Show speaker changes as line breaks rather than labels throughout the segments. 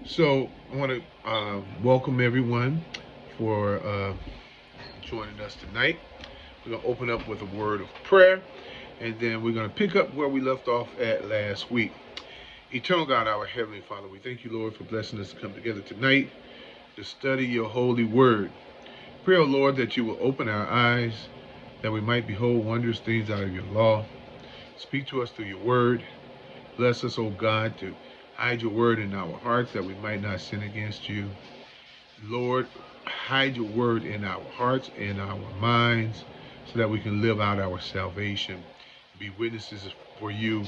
So I want to welcome everyone for joining us tonight. We're going to open up with a word of prayer, and then we're going to pick up where we left off at last week. Eternal God, our Heavenly Father, we thank you, Lord, for blessing us to come together tonight to study your holy word. Pray, O Lord, that you will open our eyes, that we might behold wondrous things out of your law. Speak to us through your word. Bless us, O God, to hide your word in our hearts that we might not sin against you. Lord, hide your word in our hearts and our minds so that we can live out our salvation, be witnesses for you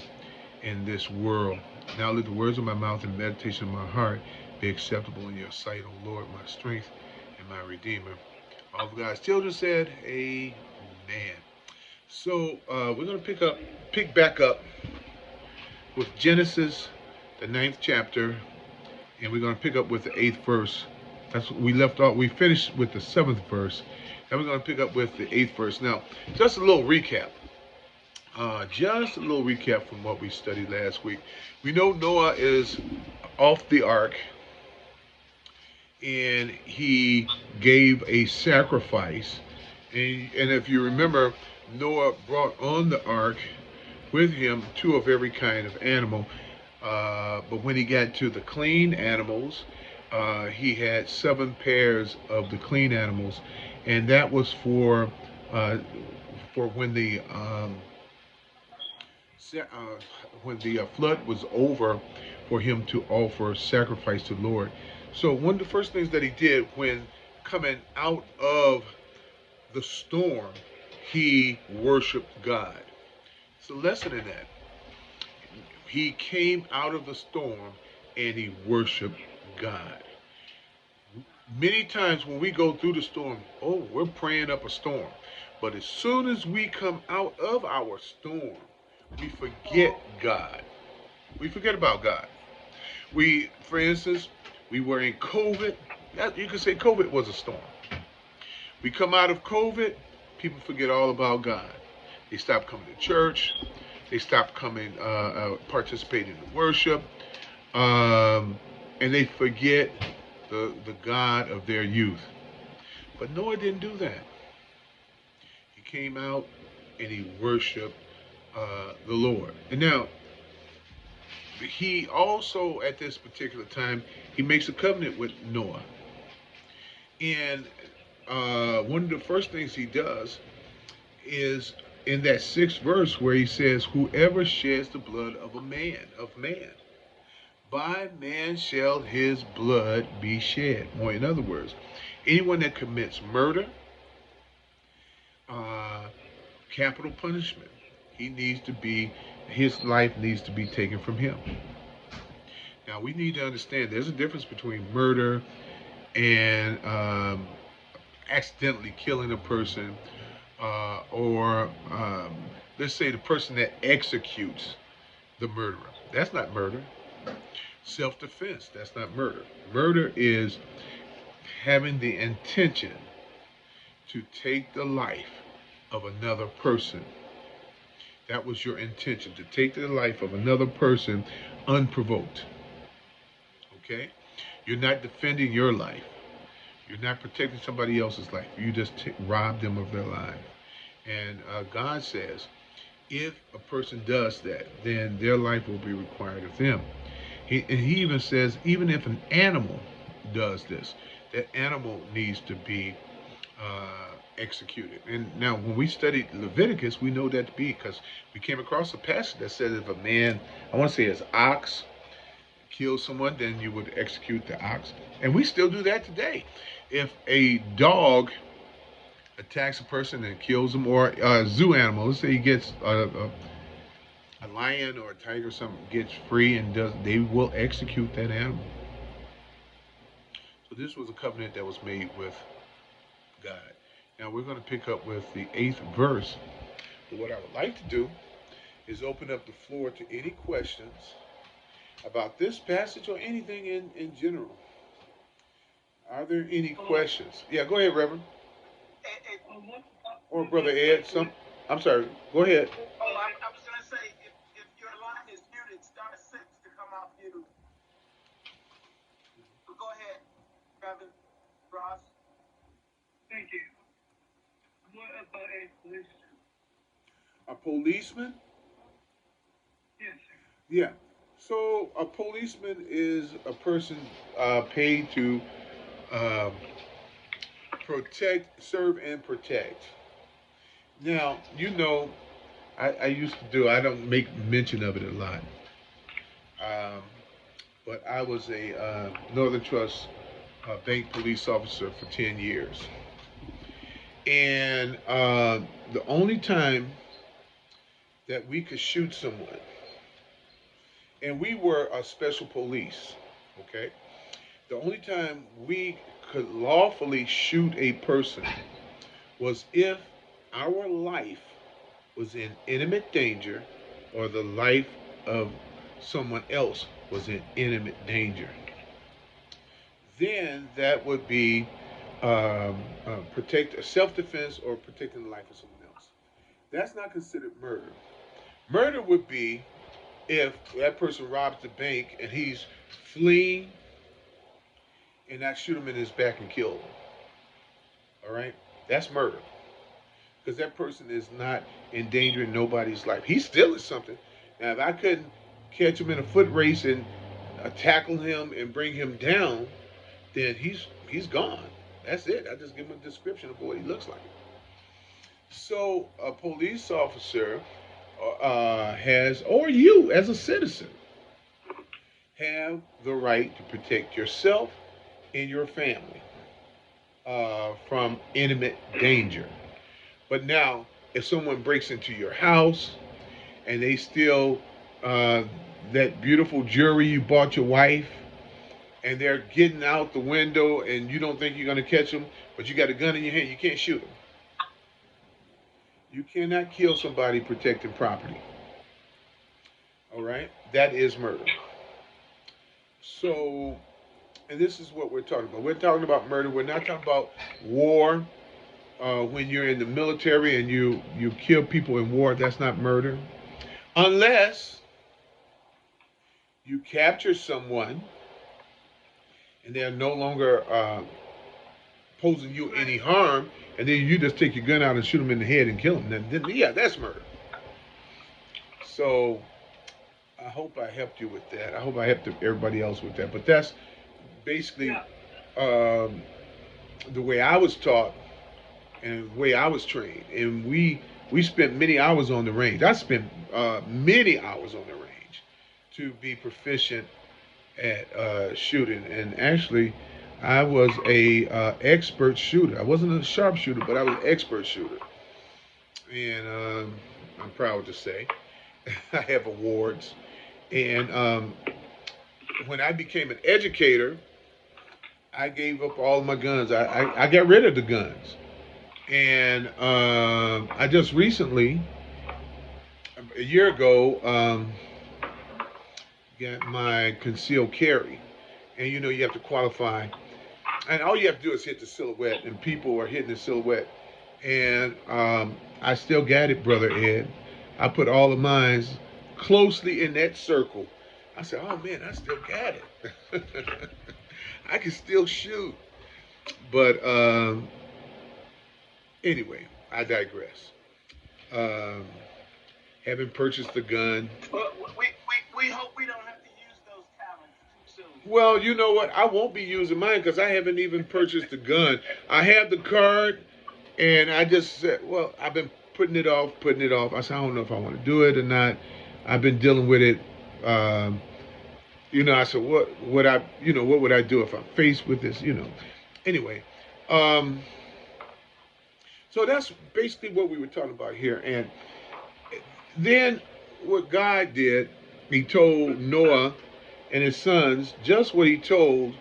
in this world. Now let the words of my mouth and the meditation of my heart be acceptable in your sight, O Lord, my strength and my redeemer. All of God's children said, Amen. So we're going to pick back up with Genesis, the ninth chapter, and we're going to pick up with the eighth verse. That's what we left off. We finished with the seventh verse, and we're going to pick up with the eighth verse. Now, just a little recap. Just a little recap from what we studied last week. We know Noah is off the ark, and he gave a sacrifice. And if you remember, Noah brought on the ark with him two of every kind of animal. But when he got to the clean animals, he had seven pairs of the clean animals, and that was uh, for when the flood was over, for him to offer sacrifice to the Lord. So one of the first things that he did when coming out of the storm, he worshiped God. It's a lesson in that. He came out of the storm and he worshiped God. Many times when we go through the storm, we're praying up a storm. But as soon as we come out of our storm, we forget God. We forget about God. For instance, we were in COVID. You could say COVID was a storm. We come out of COVID, people forget all about God. They stop coming to church. They stop participating in worship, um, and they forget the God of their youth. But Noah didn't do that. He came out and he worshiped the Lord. And now, he also, at this particular time, he makes a covenant with Noah. And one of the first things he does is in that sixth verse where he says, whoever sheds the blood of man, by man shall his blood be shed. Or in other words, anyone that commits murder, uh, capital punishment, his life needs to be taken from him. Now we need to understand there's a difference between murder and accidentally killing a person, or let's say the person that executes the murderer. That's not murder. Self-defense, that's not murder. Murder is having the intention to take the life of another person. That was your intention, to take the life of another person unprovoked. Okay? You're not defending your life. You're not protecting somebody else's life. You just rob them of their life. And God says, if a person does that, then their life will be required of them. And he even says, even if an animal does this, that animal needs to be executed. And now, when we studied Leviticus, we know that to be because we came across a passage that said if a man, I want to say his ox, kills someone, then you would execute the ox. And we still do that today. If a dog attacks a person and kills them, or a zoo animal, let's say he gets a lion or a tiger or something, gets free and does, they will execute that animal. So this was a covenant that was made with God. Now we're going to pick up with the eighth verse. But what I would like to do is open up the floor to any questions about this passage or anything in general. Are there any questions? Yeah, go ahead, Reverend. Or Brother Ed. I'm sorry. Go ahead. Thank you. What about a policeman? A policeman? Yes, sir. Yeah. So a policeman is a person paid to um, protect, serve, and protect. Now, I used to do. I don't make mention of it a lot, um, but I was a Northern Trust bank police officer for 10 years, and the only time that we could shoot someone, and we were a special police, okay. The only time we could lawfully shoot a person was if our life was in imminent danger or the life of someone else was in imminent danger. Then that would be protect self-defense or protecting the life of someone else. That's not considered murder. Murder would be if that person robs the bank and he's fleeing and I shoot him in his back and kill him. All right, that's murder because that person is not endangering nobody's life. He's stealing something. Now, if I couldn't catch him in a foot race and tackle him and bring him down, then he's gone. That's it. I just give him a description of what he looks like. So a police officer has, or you as a citizen, have the right to protect yourself and your family from imminent danger. But now, if someone breaks into your house and they steal uh, that beautiful jewelry you bought your wife, and they're getting out the window, and you don't think you're going to catch them, but you got a gun in your hand, you can't shoot them. You cannot kill somebody protecting property. All right, that is murder. So, and this is what we're talking about. We're talking about murder. We're not talking about war. When you're in the military and you kill people in war, that's not murder, unless you capture someone and they're no longer posing you any harm, and then you just take your gun out and shoot them in the head and kill them. Then yeah, that's murder. So I hope I helped you with that. I hope I helped everybody else with that. But that's basically um, the way I was taught and the way I was trained. And we spent many hours on the range. I spent many hours on the range to be proficient at shooting. And actually, I was a expert shooter. I wasn't a sharpshooter, but I was an expert shooter. And I'm proud to say I have awards. And when I became an educator, I gave up all of my guns. I got rid of the guns. And I just recently, a year ago, got my concealed carry. And you have to qualify. And all you have to do is hit the silhouette, and people are hitting the silhouette. And I still got it, Brother Ed. I put all of mine closely in that circle. I said, oh man, I still got it. I can still shoot. But anyway, I digress. Um, Having purchased the gun. Well, we hope we don't have to use those talents too soon. Well, you know what? I won't be using mine because I haven't even purchased the gun. I have the card, and I just said, well, I've been putting it off. I said, I don't know if I want to do it or not. I've been dealing with it. Um, I said, what would I do if I'm faced with this? Anyway, um, so that's basically what we were talking about here. And then what God did, he told Noah and his sons just what he told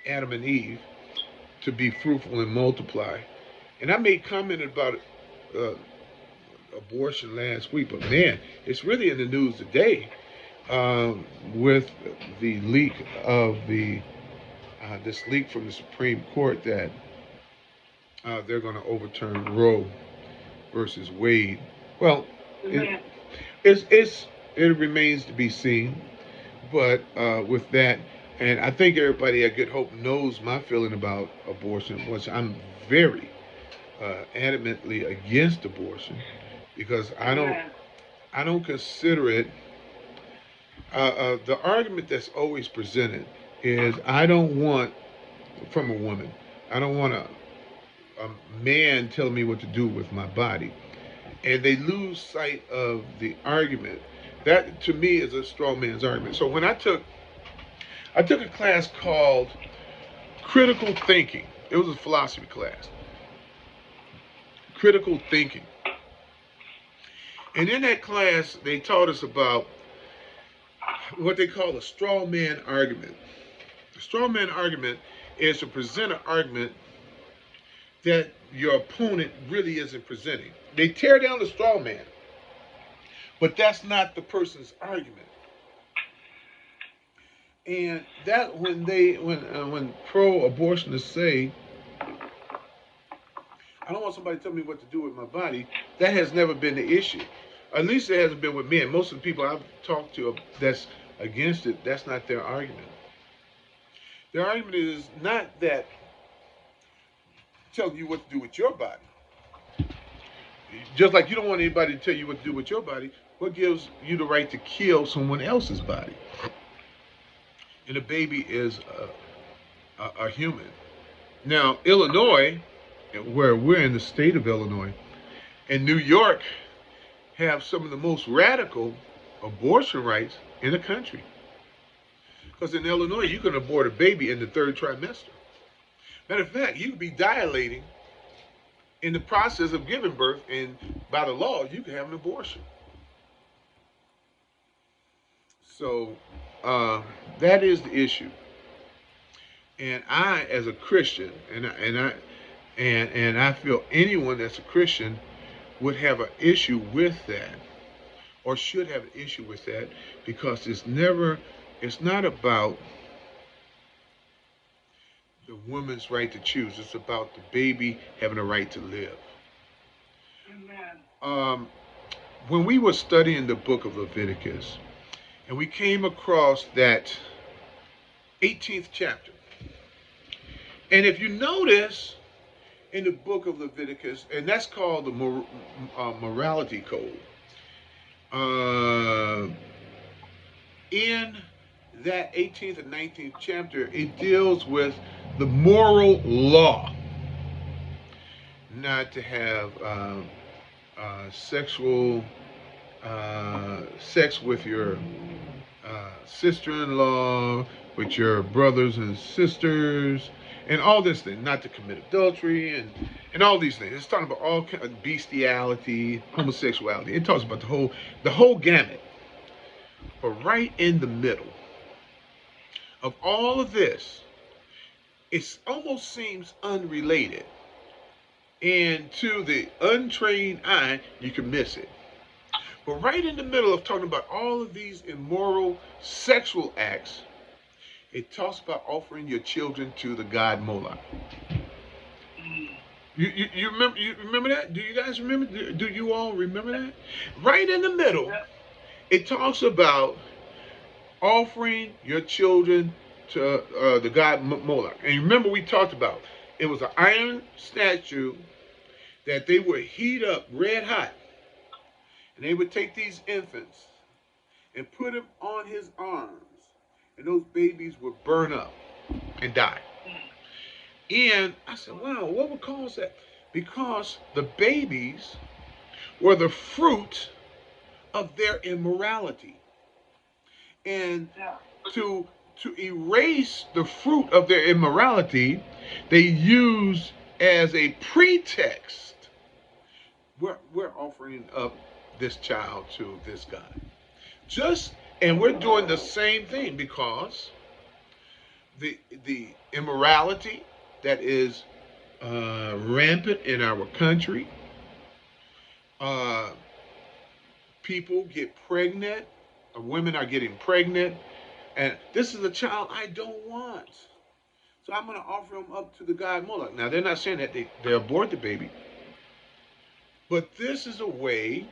Adam and Eve, to be fruitful and multiply. And I made comment about uh, abortion last week, but man, it's really in the news today with the leak of this leak from the Supreme Court that they're going to overturn Roe versus Wade. Well, it remains to be seen, but with that, And I think everybody at Good Hope knows my feeling about abortion, which I'm very adamantly against abortion because I don't consider it. The argument that's always presented is I don't want from a woman. I don't want a man telling me what to do with my body, and they lose sight of the argument. That to me is a strong man's argument. So when I took a class called Critical Thinking. It was a philosophy class. Critical Thinking. And in that class, they taught us about what they call a straw man argument. A straw man argument is to present an argument that your opponent really isn't presenting. They tear down the straw man, but that's not the person's argument. And that when pro-abortionists say, "I don't want somebody to tell me what to do with my body," that has never been the issue. At least it hasn't been with men. Most of the people I've talked to that's against it, that's not their argument. Their argument is not that telling you what to do with your body. Just like you don't want anybody to tell you what to do with your body, what gives you the right to kill someone else's body? And a baby is a human. Now, Illinois, where we're in the state of Illinois, and New York have some of the most radical abortion rights in the country. Because in Illinois, you can abort a baby in the third trimester. Matter of fact, you could be dilating in the process of giving birth, and by the law, you can have an abortion. So that is the issue. And I, as a Christian, and I feel anyone that's a Christian would have an issue with that, or should have an issue with that, because it's not about the woman's right to choose. It's about the baby having a right to live. Amen. When we were studying the book of Leviticus, and we came across that 18th chapter, and if you notice in the book of Leviticus, and that's called the morality code. In that 18th and 19th chapter, it deals with the moral law not to have sexual sex with your sister-in-law, with your brothers and sisters, and all this thing, not to commit adultery, and all these things. It's talking about all kind of bestiality, homosexuality. It talks about the whole gamut. But right in the middle of all of this, it almost seems unrelated. And to the untrained eye, you can miss it. But right in the middle of talking about all of these immoral sexual acts, it talks about offering your children to the god Moloch. You remember that? Do you guys remember? Do you all remember that? Right in the middle, it talks about offering your children to the god Moloch. And remember, we talked about it was an iron statue that they would heat up red hot, and they would take these infants and put them on his arms, and those babies would burn up and die. And I said, wow, what would cause that? Because the babies were the fruit of their immorality. And to erase the fruit of their immorality, they used as a pretext, we're offering up this child to this God. And we're doing the same thing because the immorality that is rampant in our country, people get pregnant, women are getting pregnant, and this is a child I don't want. So I'm going to offer him up to the god Moloch. Now, they're not saying that they abort the baby, but this is a way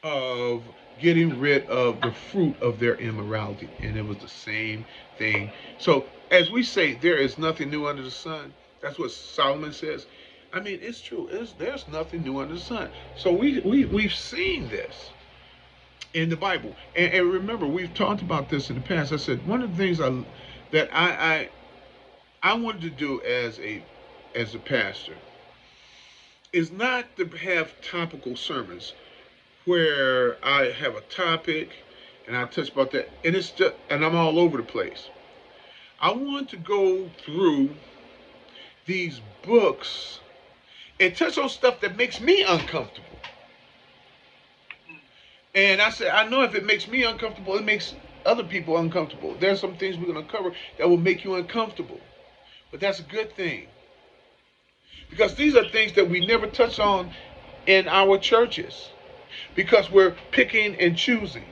of getting rid of the fruit of their immorality. And it was the same thing. So, as we say, there is nothing new under the sun. That's what Solomon says. I mean, it's true. There's nothing new under the sun. So we've seen this in the Bible. And remember, we've talked about this in the past. I said one of the things that I wanted to do as a pastor is not to have topical sermons where I have a topic and I touch about that, and it's just, and I'm all over the place. I want to go through these books and touch on stuff that makes me uncomfortable. And I said, I know if it makes me uncomfortable, it makes other people uncomfortable. There's some things we're going to cover that will make you uncomfortable, but that's a good thing because these are things that we never touch on in our churches because we're picking and choosing.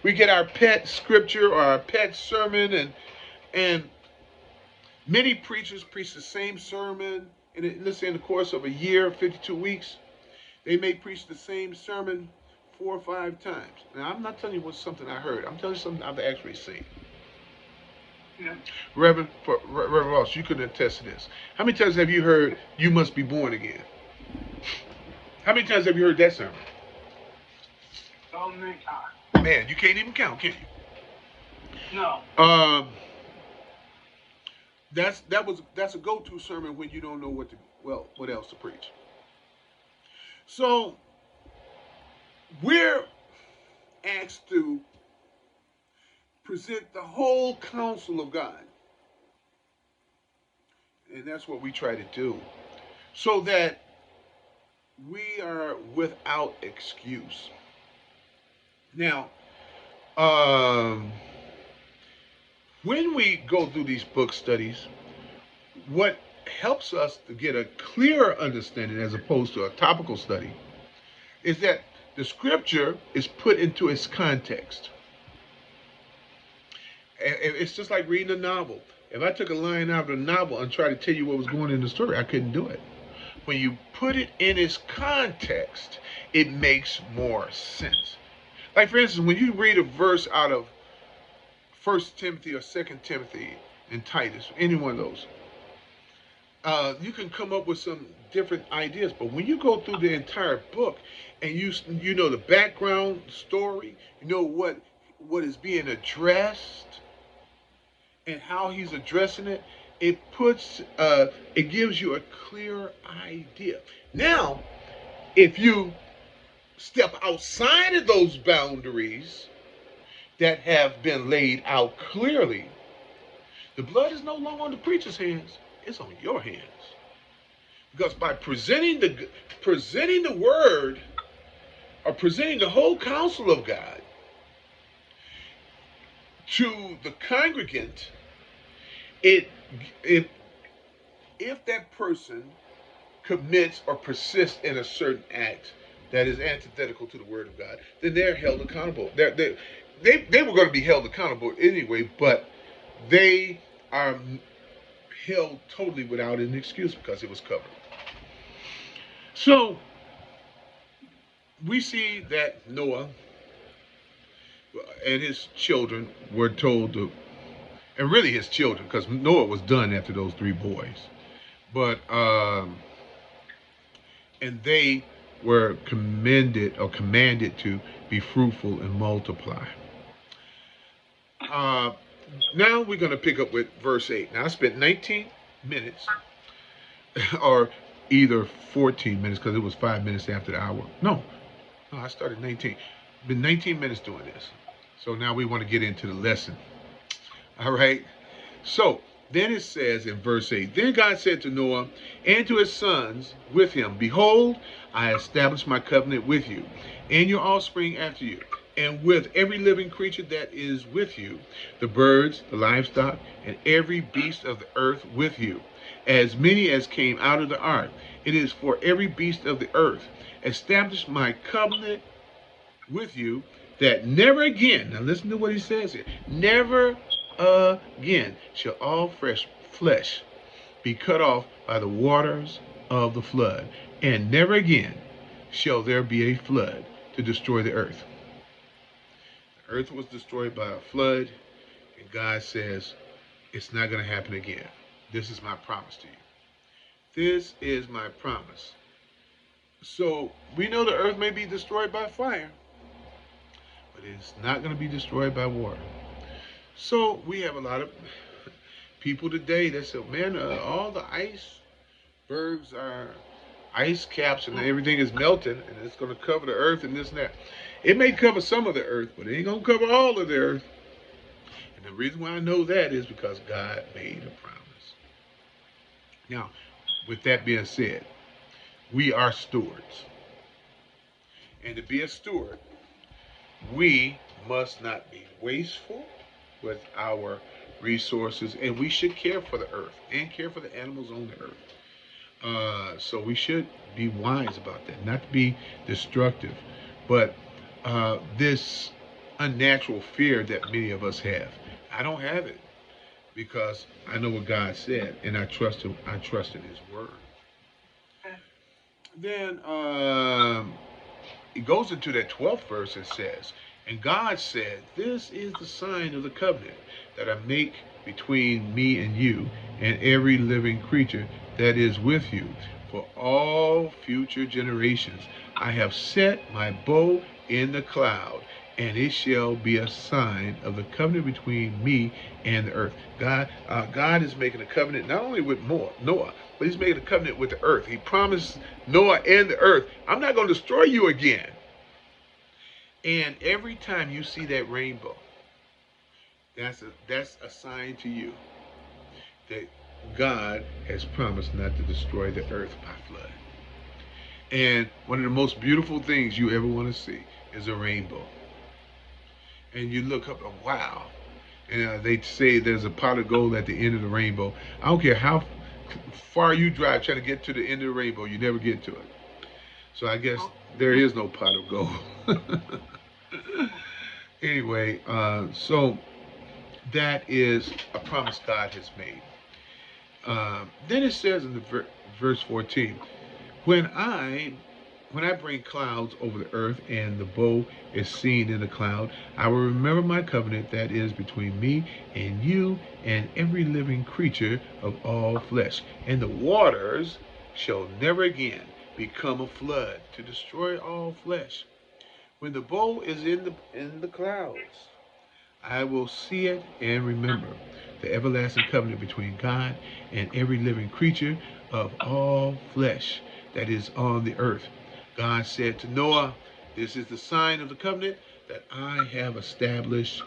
We get our pet scripture or our pet sermon, and many preachers preach the same sermon. And let's say in the course of a year, 52 weeks, they may preach the same sermon 4 or 5 times. Now, I'm not telling you what's something I heard. I'm telling you something I've actually seen. Yeah. Reverend Ross, you could attest to this. How many times have you heard, "You must be born again"? How many times have you heard that sermon?
So many times.
Man, you can't even count, can
you? No.
That's a go-to sermon when you don't know what else to preach. So we're asked to present the whole counsel of God. And that's what we try to do. So that we are without excuse. Now, when we go through these book studies, what helps us to get a clearer understanding as opposed to a topical study is that the scripture is put into its context. It's just like reading a novel. If I took a line out of the novel and tried to tell you what was going on in the story, I couldn't do it. When you put it in its context, it makes more sense. Like, for instance, when you read a verse out of 1 Timothy or 2 Timothy and Titus, any one of those, you can come up with some different ideas. But when you go through the entire book and you know the background story, you know what is being addressed and how he's addressing it, it gives you a clear idea. Now, if you step outside of those boundaries that have been laid out clearly, the blood is no longer on the preacher's hands, it's on your hands. Because by presenting the word or presenting the whole counsel of God to the congregant, if that person commits or persists in a certain act that is antithetical to the word of God, then they're held accountable. They were going to be held accountable anyway, but they are held totally without an excuse because it was covered. So we see that Noah and his children were told to, and really his children, because Noah was done after those 3 boys, but and they were commanded to be fruitful and multiply. Now we're going to pick up with verse 8. Now I spent 19 minutes, or either 14 minutes, because it was 5 minutes after the hour. No, I started 19. Been 19 minutes doing this. So now we want to get into the lesson. All right. So then it says in verse 8, then God said to Noah and to his sons with him, behold, I establish my covenant with you and your offspring after you, and with every living creature that is with you, the birds, the livestock, and every beast of the earth with you, as many as came out of the ark. It is for every beast of the earth. Establish my covenant with you, that never again, now listen to what he says here, never again shall all fresh flesh be cut off by the waters of the flood, and never again shall there be a flood to destroy the earth. The earth was destroyed by a flood, and God says, it's not going to happen again. This is my promise to you. This is my promise. So we know the earth may be destroyed by fire, but it's not going to be destroyed by water. So we have a lot of people today that say, man, all the icebergs are ice caps and everything is melting and it's going to cover the earth and this and that. It may cover some of the earth, but it ain't going to cover all of the earth. And the reason why I know that is because God made a promise. Now, with that being said, we are stewards. And to be a steward, we must not be wasteful with our resources, and we should care for the earth and care for the animals on the earth. So we should be wise about that, not to be destructive. But this unnatural fear that many of us have, I don't have it because I know what God said, and I trust Him. I trust in His word. Then it goes into that 12th verse and says, and God said, this is the sign of the covenant that I make between me and you and every living creature that is with you for all future generations. I have set my bow in the cloud, and it shall be a sign of the covenant between me and the earth. God is making a covenant not only with Noah, but He's making a covenant with the earth. He promised Noah and the earth, I'm not going to destroy you again. And every time you see that rainbow, that's a sign to you that God has promised not to destroy the earth by flood. And one of the most beautiful things you ever want to see is a rainbow. And you look up and wow. And they say there's a pot of gold at the end of the rainbow. I don't care how far you drive trying to get to the end of the rainbow, you never get to it. So I guess there is no pot of gold. Anyway, so that is a promise God has made. Then it says in the verse 14, when I bring clouds over the earth and the bow is seen in the cloud, I will remember my covenant that is between me and you and every living creature of all flesh. And the waters shall never again become a flood to destroy all flesh. When the bow is in the clouds, I will see it and remember the everlasting covenant between God and every living creature of all flesh that is on the earth. God said to Noah, this is the sign of the covenant that I have established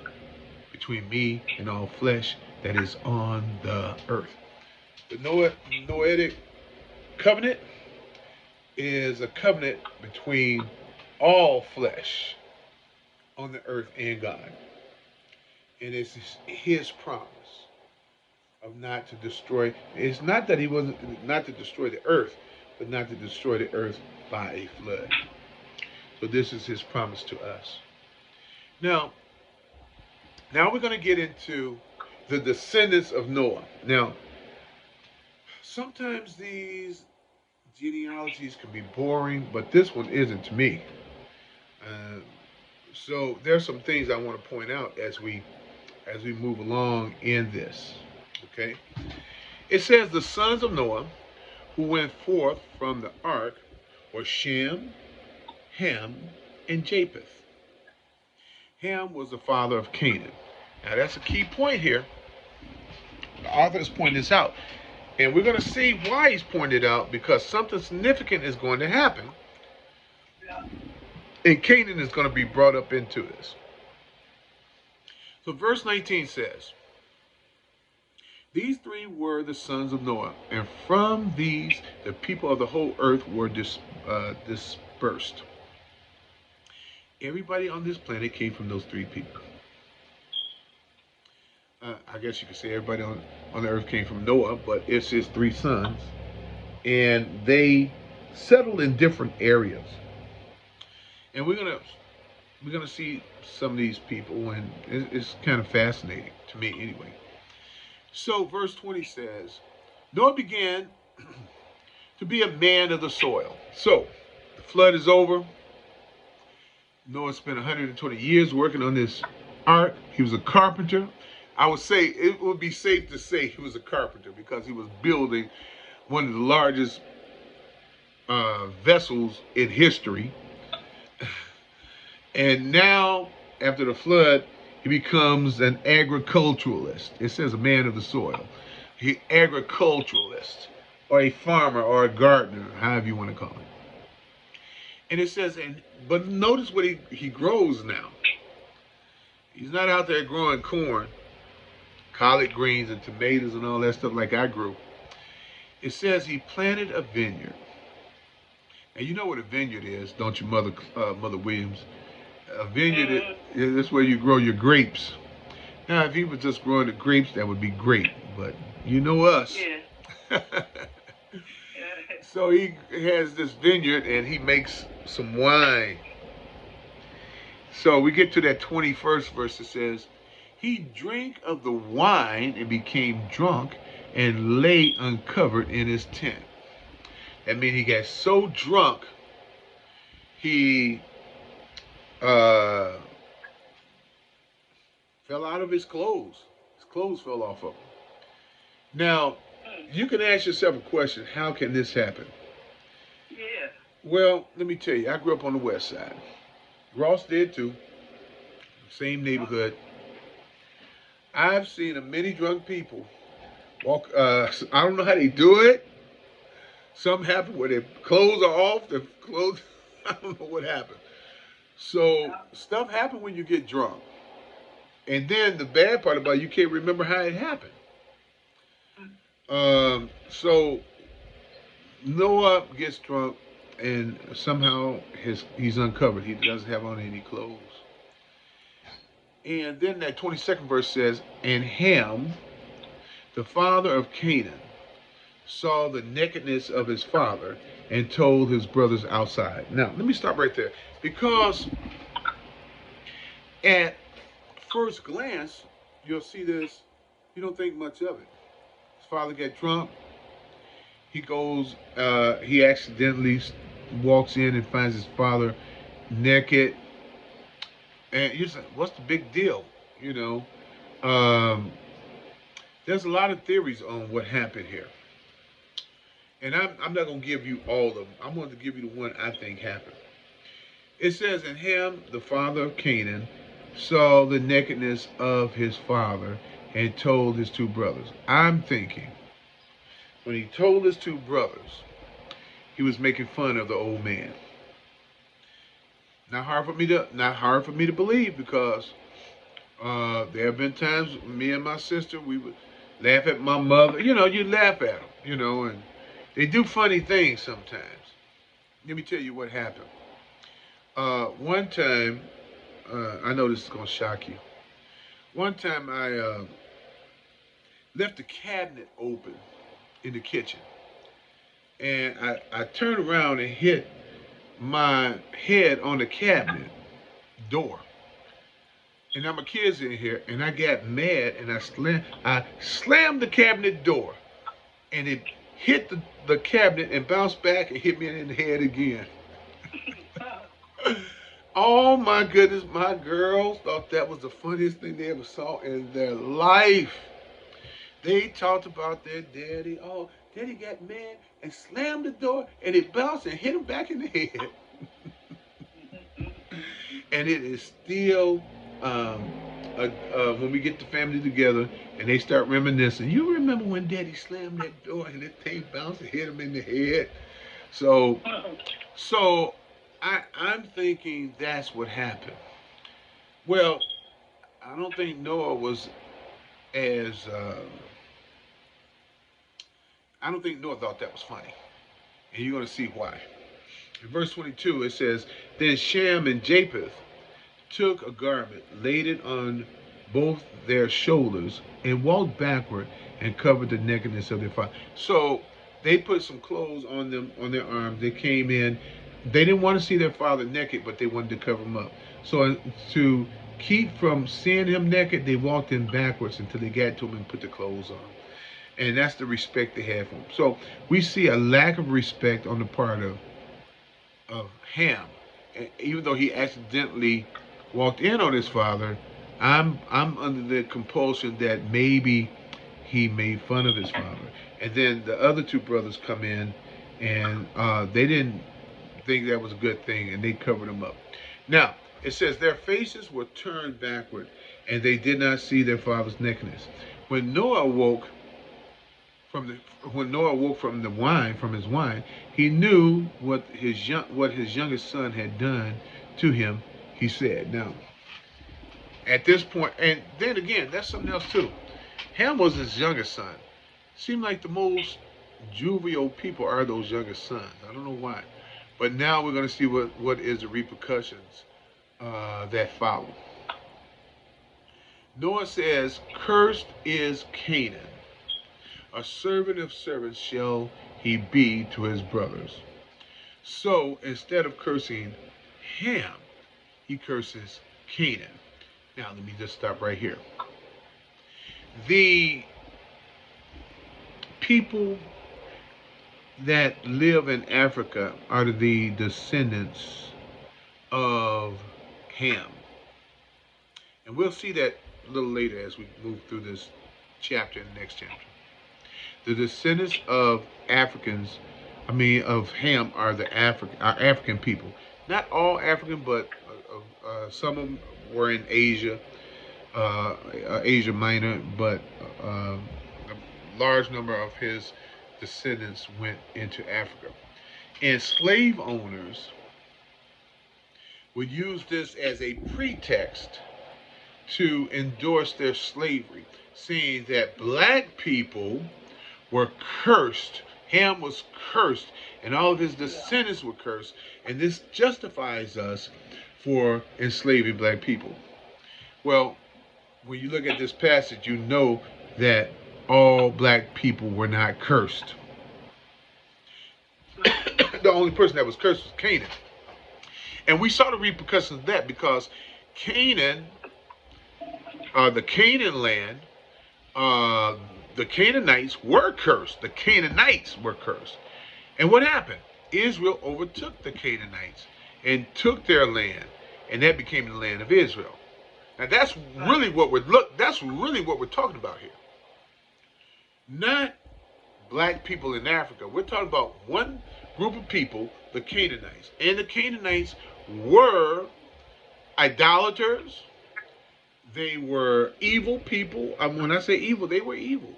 between me and all flesh that is on the earth. The Noahic covenant is a covenant between all flesh on the earth and God. And it's His promise of not to destroy. It's not that He wasn't not to destroy the earth, but not to destroy the earth by a flood. So this is His promise to us. Now we're going to get into the descendants of Noah. Now, sometimes these genealogies can be boring, but this one isn't to me. Uh, so there's some things I want to point out as we move along in this. Okay, it says the sons of Noah who went forth from the ark were Shem, Ham, and Japheth. Ham was the father of Canaan. Now that's a key point here. The author is pointing this out. And we're going to see why he's pointed out, because something significant is going to happen. And Canaan is going to be brought up into this. So verse 19 says, these three were the sons of Noah, and from these the people of the whole earth were dispersed. Everybody on this planet came from those three people. I guess you could say everybody on the earth came from Noah, but it's his three sons, and they settled in different areas. And we're gonna see some of these people, and it's kind of fascinating to me, anyway. So verse 20 says, Noah began to be a man of the soil. So the flood is over. Noah spent 120 years working on this ark. He was a carpenter. I would say it would be safe to say he was a carpenter because he was building one of the largest vessels in history. And now, after the flood, he becomes an agriculturalist. It says a man of the soil. He agriculturalist, or a farmer, or a gardener, however you want to call it. And it says, but notice what he grows now. He's not out there growing corn, collard greens, and tomatoes and all that stuff like I grew. It says he planted a vineyard. And you know what a vineyard is, don't you, Mother Williams? A vineyard is where you grow your grapes. Now, if he was just growing the grapes, that would be great. But you know us.
Yeah.
So he has this vineyard and he makes some wine. So we get to that 21st verse. It says, he drank of the wine and became drunk and lay uncovered in his tent. That means he got so drunk, he fell out of his clothes. His clothes fell off of him. Now, you can ask yourself a question, how can this happen?
Yeah.
Well, let me tell you, I grew up on the west side. Ross did too. Same neighborhood. I've seen many drunk people walk, I don't know how they do it. Something happened where their clothes are off, their clothes, I don't know what happened. So, stuff happened when you get drunk. And then the bad part about it, you can't remember how it happened. So Noah gets drunk and somehow he's uncovered. He doesn't have on any clothes. And then that 22nd verse says, and Ham, the father of Canaan, saw the nakedness of his father and told his brothers outside. Now, let me stop right there. Because at first glance, you'll see this, you don't think much of it. His father got drunk. He goes, he accidentally walks in and finds his father naked. And you're saying, what's the big deal? You know, there's a lot of theories on what happened here. And I'm not going to give you all of them. I'm going to give you the one I think happened. It says, and Ham, the father of Canaan, saw the nakedness of his father and told his two brothers. I'm thinking, when he told his two brothers, he was making fun of the old man. Not hard for me to believe because there have been times me and my sister we would laugh at my mother. You know, you laugh at them. You know, and they do funny things sometimes. Let me tell you what happened. One time, I know this is gonna shock you. One time I left the cabinet open in the kitchen, and I turned around and hit my head on the cabinet door. And now my kids in here, and I got mad, and I slammed the cabinet door, and it hit the cabinet and bounced back and hit me in the head again. Oh my goodness, my girls thought that was the funniest thing they ever saw in their life. They talked about their daddy. Oh, daddy got mad and slammed the door, and it bounced and hit him back in the head. And it is still, when we get the family together and they start reminiscing, you remember when daddy slammed that door and that thing bounced and hit him in the head? So I'm thinking that's what happened. Well, I don't think Noah was as, I don't think Noah thought that was funny. And you're going to see why. In verse 22, it says, then Shem and Japheth took a garment, laid it on both their shoulders, and walked backward and covered the nakedness of their father. So they put some clothes on them, on their arms. They came in. They didn't want to see their father naked, but they wanted to cover him up. So to keep from seeing him naked, they walked in backwards until they got to him and put the clothes on. And that's the respect they had for him. So we see a lack of respect on the part of Ham. even though he accidentally walked in on his father, I'm under the compulsion that maybe he made fun of his father. And then the other two brothers come in, and they didn't think that was a good thing, and they covered him up. Now it says their faces were turned backward, and they did not see their father's nakedness. When Noah awoke from the when Noah woke from his wine, he knew what his youngest son had done to him. He said, "Now, at this point, and then again, that's something else too. Ham was his youngest son. Seemed like the most jovial people are those youngest sons. I don't know why, but now we're going to see what is the repercussions that follow. Noah says, "Cursed is Canaan. A servant of servants shall he be to his brothers." So instead of cursing Ham, he curses Canaan. Now let me just stop right here. The people that live in Africa are the descendants of Ham. And we'll see that a little later as we move through this chapter and the next chapter. The descendants of of Ham are are African people. Not all African, but some of them were in Asia, Asia Minor, but a large number of his descendants went into Africa. And slave owners would use this as a pretext to endorse their slavery, saying that black people were cursed. Ham was cursed, and all of his descendants were cursed, and this justifies us for enslaving black people. Well, when you look at this passage, you know that all black people were not cursed. The only person that was cursed was Canaan. And we saw the repercussions of that because Canaan, the Canaan land, uh, the Canaanites were cursed. The Canaanites were cursed. And what happened? Israel overtook the Canaanites and took their land, and that became the land of Israel. Now that's really that's really what we're talking about here. Not black people in Africa. We're talking about one group of people, the Canaanites. And the Canaanites were idolaters. They were evil people. When I say evil, they were evil.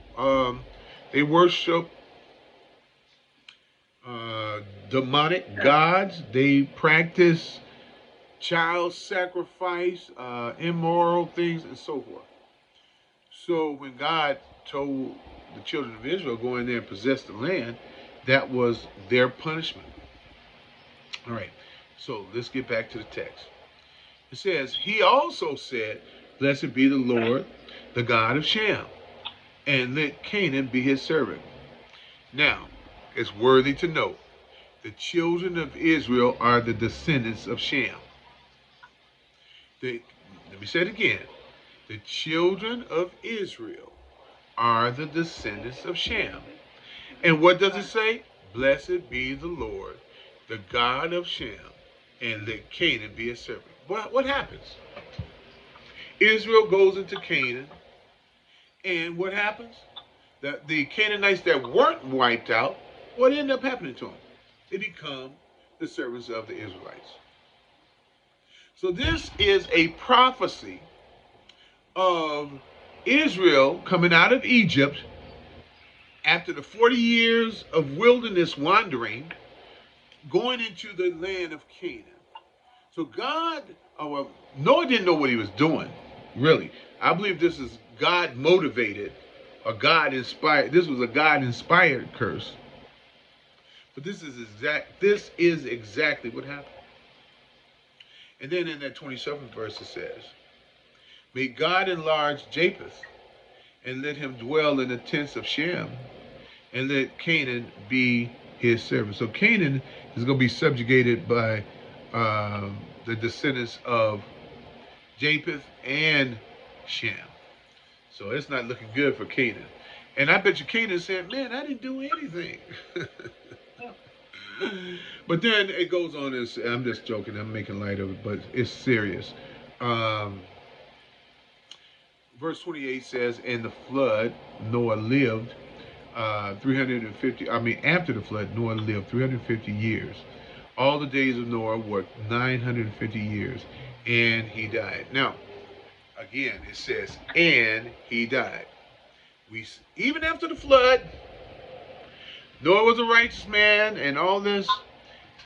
They worship demonic gods. They practice child sacrifice, immoral things, and so forth. So when God told the children of Israel go in there and possess the land, that was their punishment. All right. So let's get back to the text. It says, "He also said, Blessed be the Lord, the God of Shem, and let Canaan be his servant." Now, it's worthy to note, the children of Israel are the descendants of Shem. Let me say it again. The children of Israel are the descendants of Shem. And what does it say? Blessed be the Lord, the God of Shem, and let Canaan be his servant. What happens? Israel goes into Canaan, and what happens? The Canaanites that weren't wiped out, what ended up happening to them? They become the servants of the Israelites. So this is a prophecy of Israel coming out of Egypt after the 40 years of wilderness wandering, going into the land of Canaan. So Noah didn't know what he was doing, really. I believe this is God motivated, or God inspired. This was a God inspired curse. But this is exactly what happened. And then in that 27th verse it says, "May God enlarge Japheth, and let him dwell in the tents of Shem, and let Canaan be his servant." So Canaan is going to be subjugated by the descendants of Japheth and Shem. So it's not looking good for Canaan. And I bet you Canaan said, "Man, I didn't do anything." But then it goes on. As I'm just joking. I'm making light of it, but it's serious. Um, verse 28 says, "In the flood, Noah lived 350. I mean, after the flood, Noah lived 350 years. All the days of Noah were 950 years, and he died." Now, again, it says, "And he died." Even after the flood, Noah was a righteous man, and all this,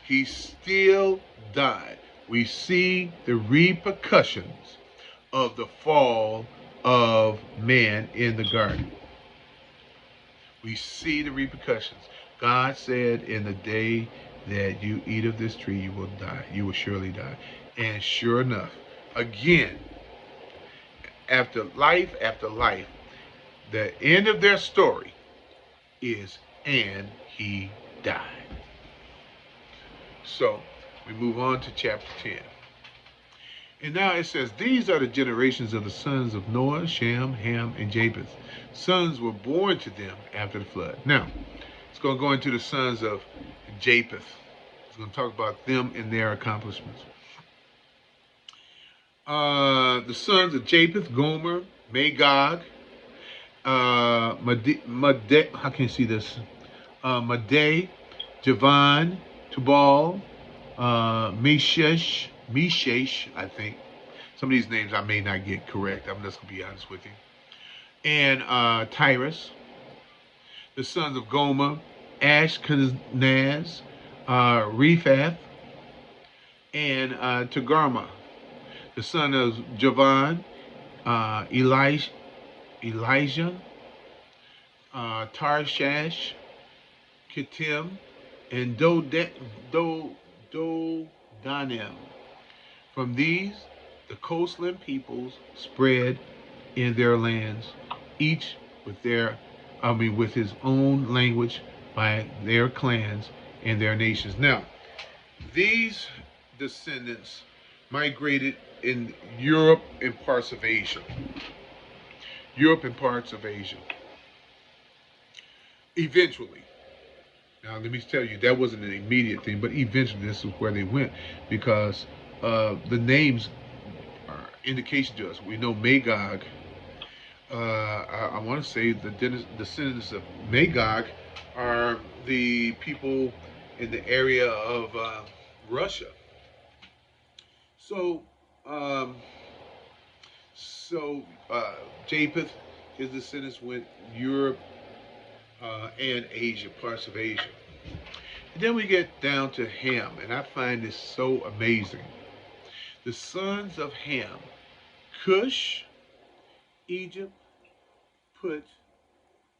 he still died. We see the repercussions of the fall of man in the garden. We see the repercussions. God said, "In the day that you eat of this tree, you will die. You will surely die." And sure enough, again, after life, the end of their story is, "And he died." So we move on to chapter 10. And now it says, "These are the generations of the sons of Noah, Shem, Ham, and Japheth. Sons were born to them after the flood." Now, it's going to go into the sons of Japheth. It's going to talk about them and their accomplishments. The sons of Japheth: Gomer, Magog, how can you see this? Madai, Javan, Tubal, Meshesh, I think. Some of these names I may not get correct. I'm just going to be honest with you. And Tyrus, the sons of Gomer: Ashkenaz, Rephath, and Togarmah. The son of Javan: Elijah, Tarshash, Kittim, and Dodanim. From these, the coastland peoples spread in their lands, each with his own language, by their clans and their nations. Now, these descendants migrated in Europe and parts of Asia. Europe and parts of Asia. Eventually. Now, let me tell you, that wasn't an immediate thing, but eventually this is where they went, because the names are indication to us. We know Magog. I want to say the descendants of Magog are the people in the area of Russia. So, um, so Japheth, his descendants went Europe and Asia, parts of Asia. And then we get down to Ham, and I find this so amazing. The sons of Ham: Cush, Egypt, Put,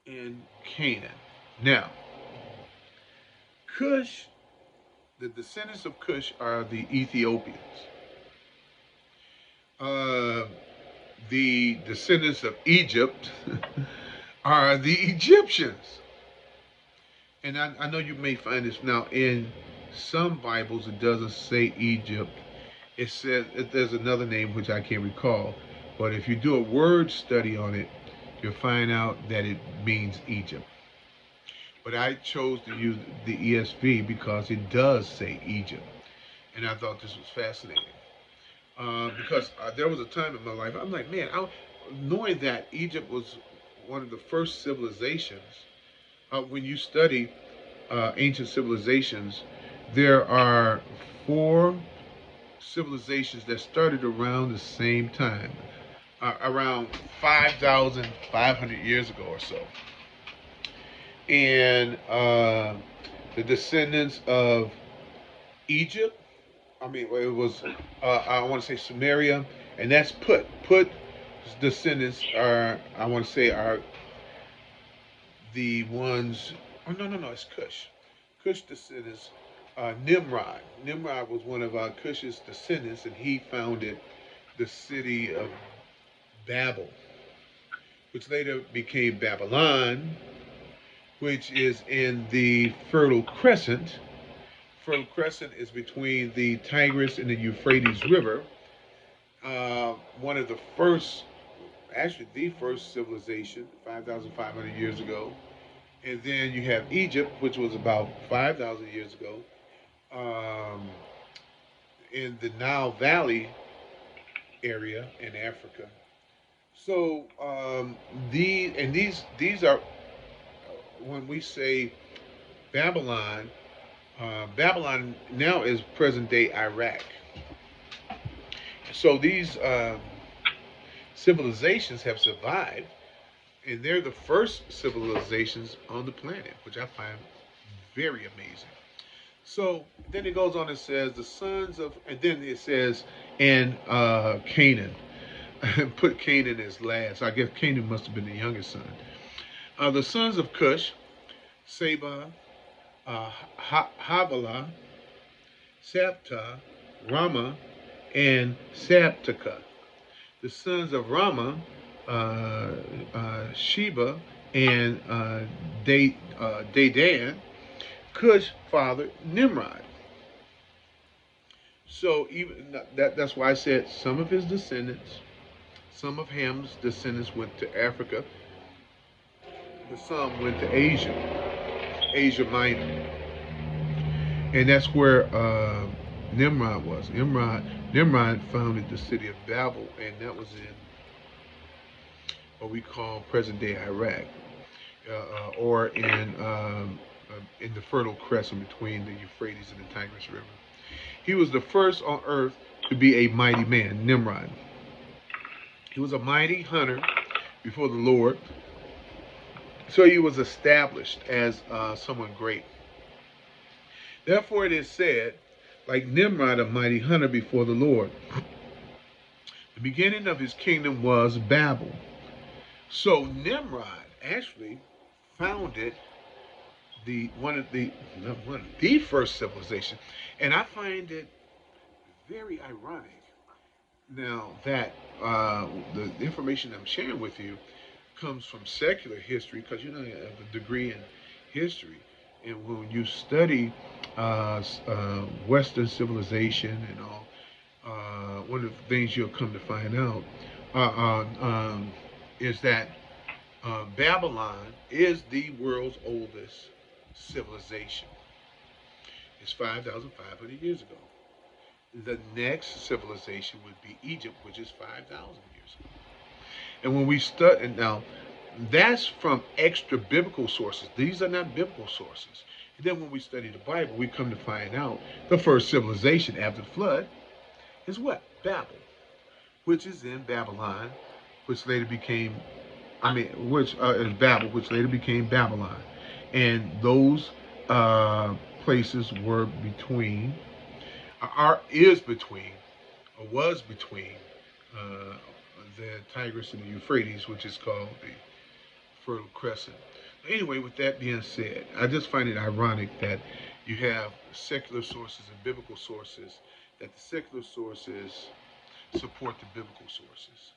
and Canaan. Now, Cush, the descendants of Cush are the Ethiopians. Uh, the descendants of Egypt are the Egyptians. And I know you may find this now in some Bibles. It doesn't say Egypt. It says there's another name which I can't recall. But if you do a word study on it, you'll find out that it means Egypt. But I chose to use the ESV because it does say Egypt, and I thought this was fascinating. Because there was a time in my life I'm like, man, knowing that Egypt was one of the first civilizations. When you study ancient civilizations, there are four civilizations that started around the same time, around 5,500 years ago or so. And the descendants of Egypt, I mean, well, it was, I want to say Sumeria, and that's Put. Put descendants are, I want to say, are the ones, oh, no, no, no, it's Cush. Cush descendants, Nimrod. Nimrod was one of Cush's descendants, and he founded the city of Babel, which later became Babylon, which is in the Fertile Crescent. Fertile Crescent is between the Tigris and the Euphrates River. One of the first, actually the first civilization, 5,500 years ago. And then you have Egypt, which was about 5,000 years ago, um, in the Nile Valley area in Africa. So these are when we say Babylon. Babylon now is present day Iraq. So these civilizations have survived, and they're the first civilizations on the planet, which I find very amazing. So then it goes on and says the sons of, and then it says, and Canaan. Put Canaan as last. I guess Canaan must have been the youngest son. The sons of Cush, Seba, Havilah, Sapta, Rama, and Saptaka. The sons of Rama, Sheba, and Dedan. Cush father Nimrod. So even that's why I said some of his descendants, some of Ham's descendants went to Africa, but some went to Asia, Asia Minor, and that's where Nimrod was. Nimrod founded the city of Babel, and that was in what we call present-day Iraq, or in the Fertile Crescent between the Euphrates and the Tigris River. He was the first on earth to be a mighty man, Nimrod. He was a mighty hunter before the Lord, so he was established as someone great. Therefore, it is said, like Nimrod, a mighty hunter before the Lord. The beginning of his kingdom was Babel. So Nimrod actually founded the one of the not one the first civilization, and I find it very ironic now that the information I'm sharing with you comes from secular history, because you know I have a degree in history, and when you study Western civilization and all, one of the things you'll come to find out is that Babylon is the world's oldest civilization. It's 5,500 years ago. The next civilization would be Egypt, which is 5,000 years ago. And when we study now, that's from extra biblical sources. These are not biblical sources. And then when we study the Bible, we come to find out the first civilization after the flood is what? Babel, which is in Babylon, which later became, which is Babel, which later became Babylon. And those places were between, is between, or was between uh, the Tigris and the Euphrates, which is called the Fertile Crescent. Anyway, with that being said, I just find it ironic that you have secular sources and biblical sources, that the secular sources support the biblical sources.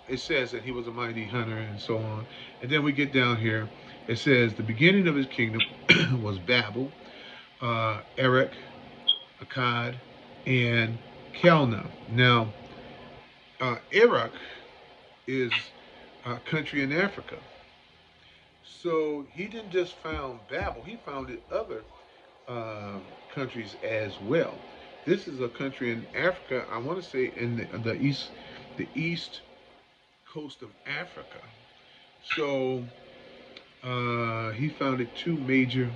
It says that he was a mighty hunter and so on. And then we get down here, it says the beginning of his kingdom was Babel, Erech, Akkad, and Calneh. Now, Iraq is a country in Africa. So he didn't just found Babel, he founded other countries as well. This is a country in Africa, I want to say in the east coast of Africa. So he founded two major